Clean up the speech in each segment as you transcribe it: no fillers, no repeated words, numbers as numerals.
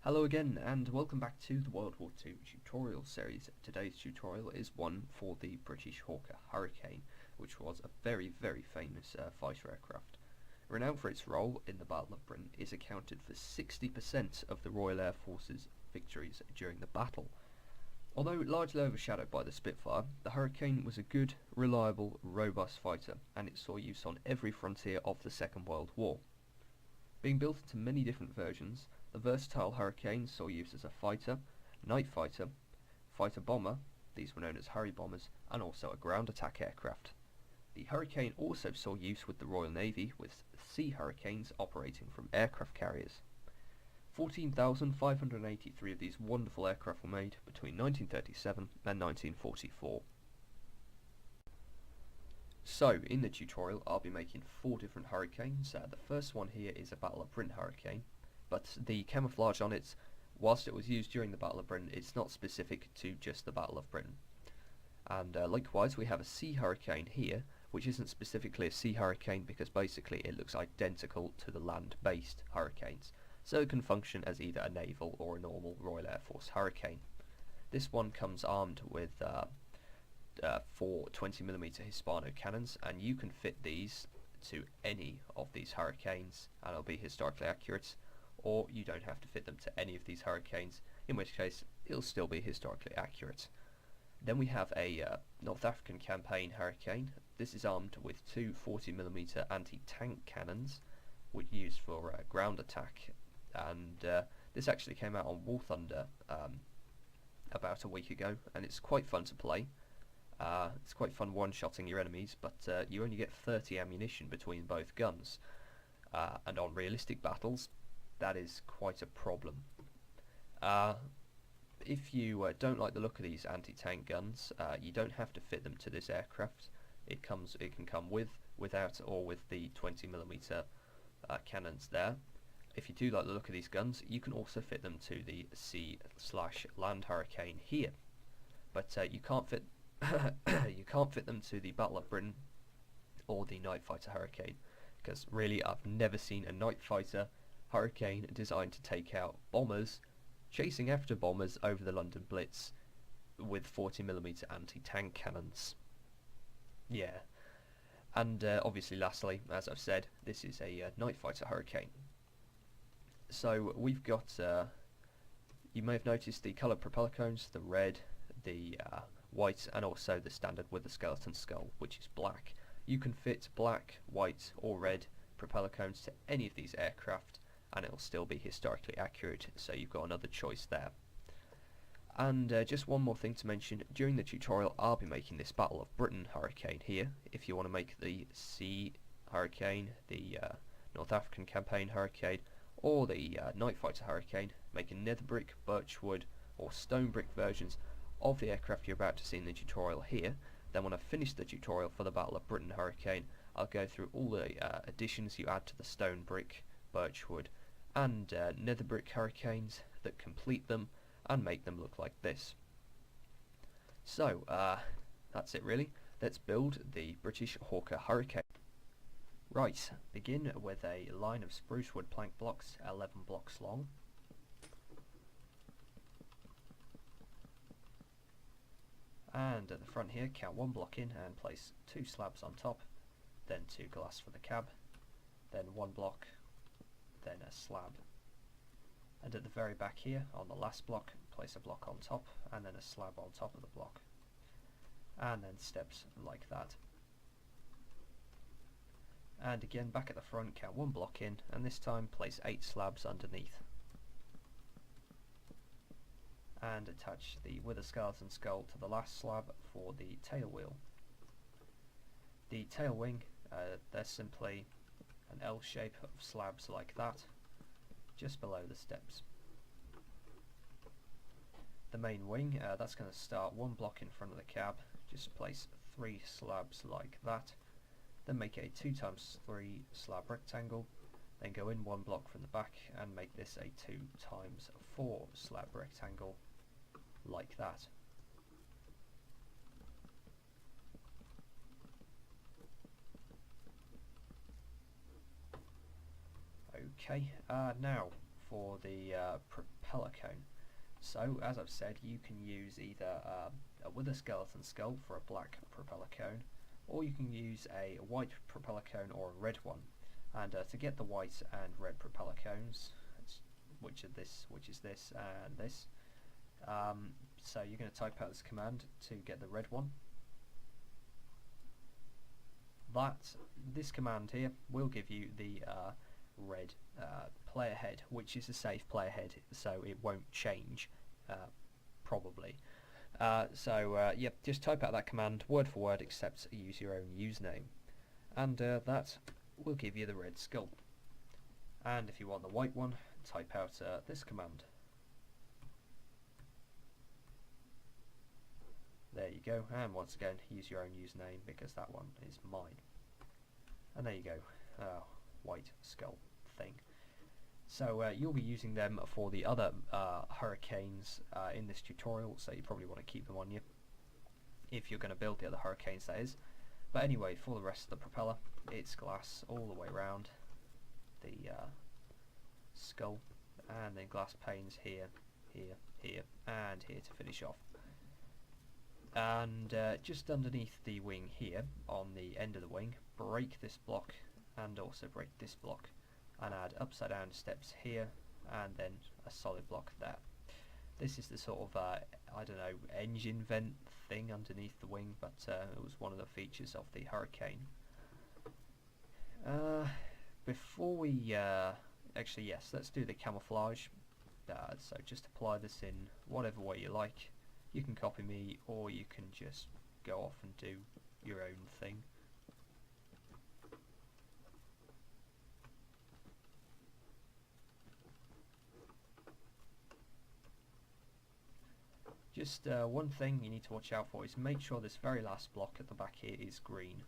Hello again and welcome back to the World War II tutorial series. Today's tutorial is one for the British Hawker Hurricane, which was a very famous fighter aircraft. Renowned for its role in the Battle of Britain, it accounted for 60% of the Royal Air Force's victories during the battle. Although largely overshadowed by the Spitfire, the Hurricane was a good, reliable, robust fighter, and it saw use on every frontier of the Second World War. Being built into many different versions, the versatile Hurricane saw use as a fighter, night fighter, fighter bomber, these were known as Harry bombers, and also a ground attack aircraft. The Hurricane also saw use with the Royal Navy, with Sea Hurricanes operating from aircraft carriers. 14,583 of these wonderful aircraft were made between 1937 and 1944. So, in the tutorial I'll be making 4 different Hurricanes. The first one here is a Battle of Britain Hurricane, but the camouflage on it, whilst it was used during the Battle of Britain, it's not specific to just the Battle of Britain. And likewise we have a Sea Hurricane here, which isn't specifically a Sea Hurricane because basically it looks identical to the land-based Hurricanes, so it can function as either a naval or a normal Royal Air Force Hurricane. This one comes armed with 4 20mm Hispano cannons, and you can fit these to any of these Hurricanes and it'll be historically accurate, or you don't have to fit them to any of these Hurricanes, in which case it'll still be historically accurate. Then we have a North African campaign Hurricane. This is armed with 2 40mm anti-tank cannons, which are used for ground attack, and this actually came out on War Thunder about a week ago, and it's quite fun to play. It's quite fun one-shotting your enemies, but you only get 30 ammunition between both guns, and on realistic battles that is quite a problem. If you don't like the look of these anti-tank guns, you don't have to fit them to this aircraft. It can come with, without, or with the 20mm cannons there. If you do like the look of these guns, you can also fit them to the Sea/Land Hurricane here, but you can't fit you can't fit them to the Battle of Britain or the Night Fighter Hurricane, because really I've never seen a Night Fighter Hurricane designed to take out bombers chasing after bombers over the London Blitz with 40mm anti-tank cannons. Yeah, and obviously lastly, as I've said, this is a Night Fighter Hurricane. So we've got, you may have noticed the coloured propeller cones, the red, the white, and also the standard with the skeleton skull, which is black. You can fit black, white or red propeller cones to any of these aircraft and it will still be historically accurate, so you've got another choice there. And just one more thing to mention, during the tutorial I'll be making this Battle of Britain Hurricane here. If you want to make the Sea Hurricane, the North African Campaign Hurricane, or the Night Fighter Hurricane, making nether brick, birch wood or stone brick versions of the aircraft you're about to see in the tutorial here. Then when I've finished the tutorial for the Battle of Britain Hurricane, I'll go through all the additions you add to the stone brick, birch wood and nether brick Hurricanes that complete them and make them look like this. So that's it really. Let's build the British Hawker Hurricane. Right, begin with a line of spruce wood plank blocks, 11 blocks long. And at the front here, count 1 block in and place 2 slabs on top, then 2 glass for the cab, then 1 block, then a slab. And at the very back here, on the last block, place a block on top, and then a slab on top of the block. And then steps like that. And again, back at the front, count 1 block in, and this time place 8 slabs underneath. And attach the wither skeleton skull to the last slab for the tail wheel. The tail wing, they're simply an L shape of slabs like that, just below the steps. The main wing, that's going to start 1 block in front of the cab, just place 3 slabs like that, then make a 2x3 slab rectangle, then go in 1 block from the back and make this a 2x4 slab rectangle like that. Okay, now for the propeller cone. So, as I've said, you can use either with a skeleton skull for a black propeller cone, or you can use a white propeller cone or a red one. And to get the white and red propeller cones, which is this and this, so you're going to type out this command to get the red one. This command here will give you the red player head, which is a safe player head, so it won't change probably. Yep, just type out that command word for word, except use your own username, and that will give you the red skull. And if you want the white one, type out this command. There you go, and once again use your own username because that one is mine. And there you go, white skull thing. So you'll be using them for the other hurricanes in this tutorial, so you probably want to keep them on you if you're going to build the other hurricanes, that is. But anyway, for the rest of the propeller, it's glass all the way around the skull, and then glass panes here, here, here, and here to finish off. And just underneath the wing here, on the end of the wing, break this block and also break this block, and add upside down steps here and then a solid block there. This is the sort of I don't know, engine vent thing underneath the wing, but it was one of the features of the Hurricane. Before we actually, yes, let's do the camouflage. So just apply this in whatever way you like. You can copy me, or you can just go off and do your own thing. Just one thing you need to watch out for is make sure this very last block at the back here is green.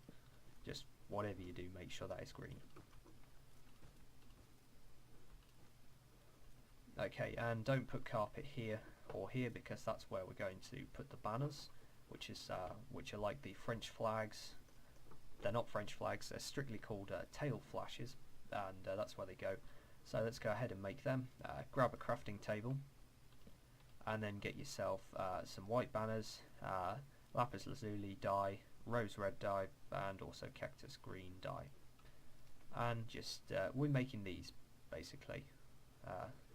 Just whatever you do, make sure that is green. Okay, and don't put carpet here or here, because that's where we're going to put the banners, which are like the French flags. They're not French flags, they're strictly called tail flashes, and that's where they go. So let's go ahead and make them. Grab a crafting table, and then get yourself some white banners, lapis lazuli dye, rose red dye, and also cactus green dye. And just we're making these basically.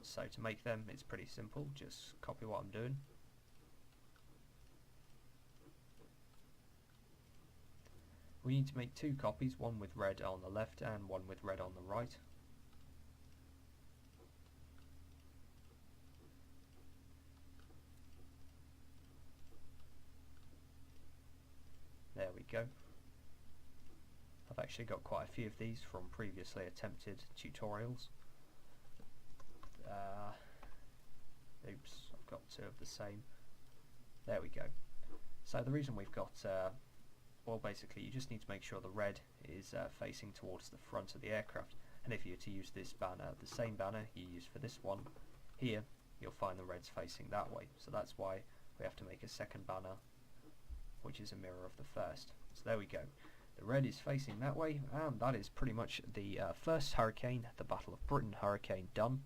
So to make them, it's pretty simple. Just copy what I'm doing. We need to make two copies, one with red on the left and one with red on the right. There we go. I've actually got quite a few of these from previously attempted tutorials. Oops, I've got two of the same. There we go. So the reason we've got, well, basically you just need to make sure the red is facing towards the front of the aircraft. And if you were to use this banner, the same banner you use for this one, here you'll find the red's facing that way. So that's why we have to make a second banner, which is a mirror of the first. So there we go. The red is facing that way, and that is pretty much the first hurricane, the Battle of Britain hurricane, done.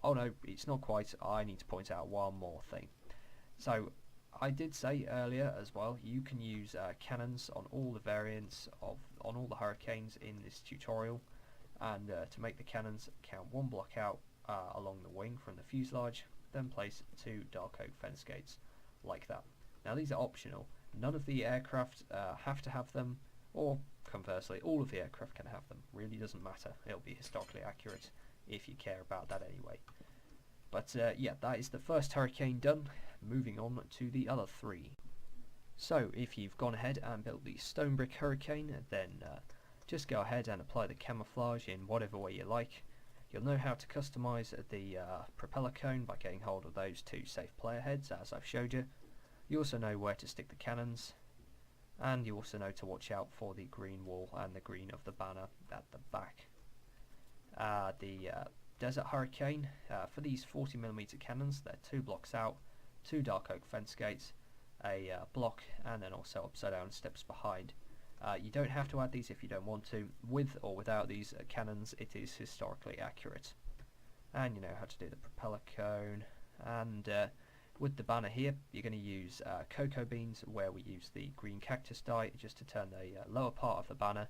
Oh no, it's not quite. I need to point out one more thing. So I did say earlier as well, you can use cannons on all the variants on all the hurricanes in this tutorial, and to make the cannons, count one block out along the wing from the fuselage, then place two dark oak fence gates like that. Now these are optional. None of the aircraft have to have them, or conversely, all of the aircraft can have them. Really doesn't matter. It'll be historically accurate if you care about that anyway. But yeah, that is the first hurricane done. Moving on to the other three. So if you've gone ahead and built the stone brick hurricane, then just go ahead and apply the camouflage in whatever way you like. You'll know how to customize the propeller cone by getting hold of those two safe player heads, as I've showed you. You also know where to stick the cannons, and you also know to watch out for the green wall and the green of the banner at the back. The Desert Hurricane, for these 40mm cannons, they're two blocks out, two dark oak fence gates, a block, and then also upside down steps behind. You don't have to add these if you don't want to. With or without these cannons, it is historically accurate. and you know how to do the propeller cone. And with the banner here, you're going to use cocoa beans, where we use the green cactus dye just to turn the lower part of the banner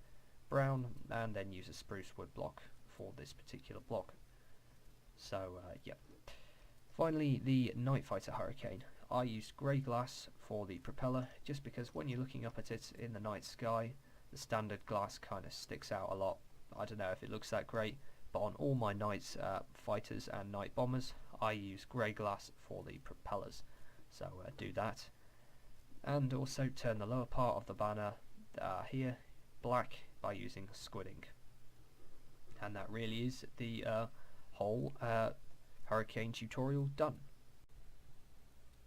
brown, and then use a spruce wood block for this particular block. So yeah. Finally, the Night Fighter Hurricane. I used grey glass for the propeller just because when you're looking up at it in the night sky, the standard glass kind of sticks out a lot. I don't know if it looks that great, but on all my night fighters and night bombers, I use grey glass for the propellers. So do that. And also turn the lower part of the banner here black by using squid ink. And that really is the whole Hurricane tutorial done.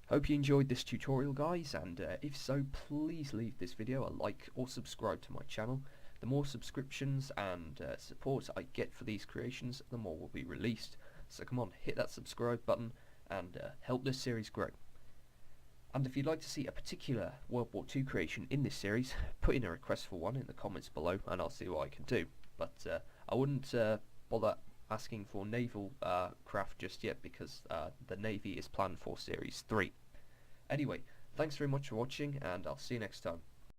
Hope you enjoyed this tutorial, guys, and if so, please leave this video a like or subscribe to my channel. The more subscriptions and support I get for these creations, the more will be released. So come on, hit that subscribe button and help this series grow. And if you'd like to see a particular World War II creation in this series, put in a request for one in the comments below and I'll see what I can do. But I wouldn't bother asking for naval craft just yet because the Navy is planned for Series 3. Anyway, thanks very much for watching and I'll see you next time.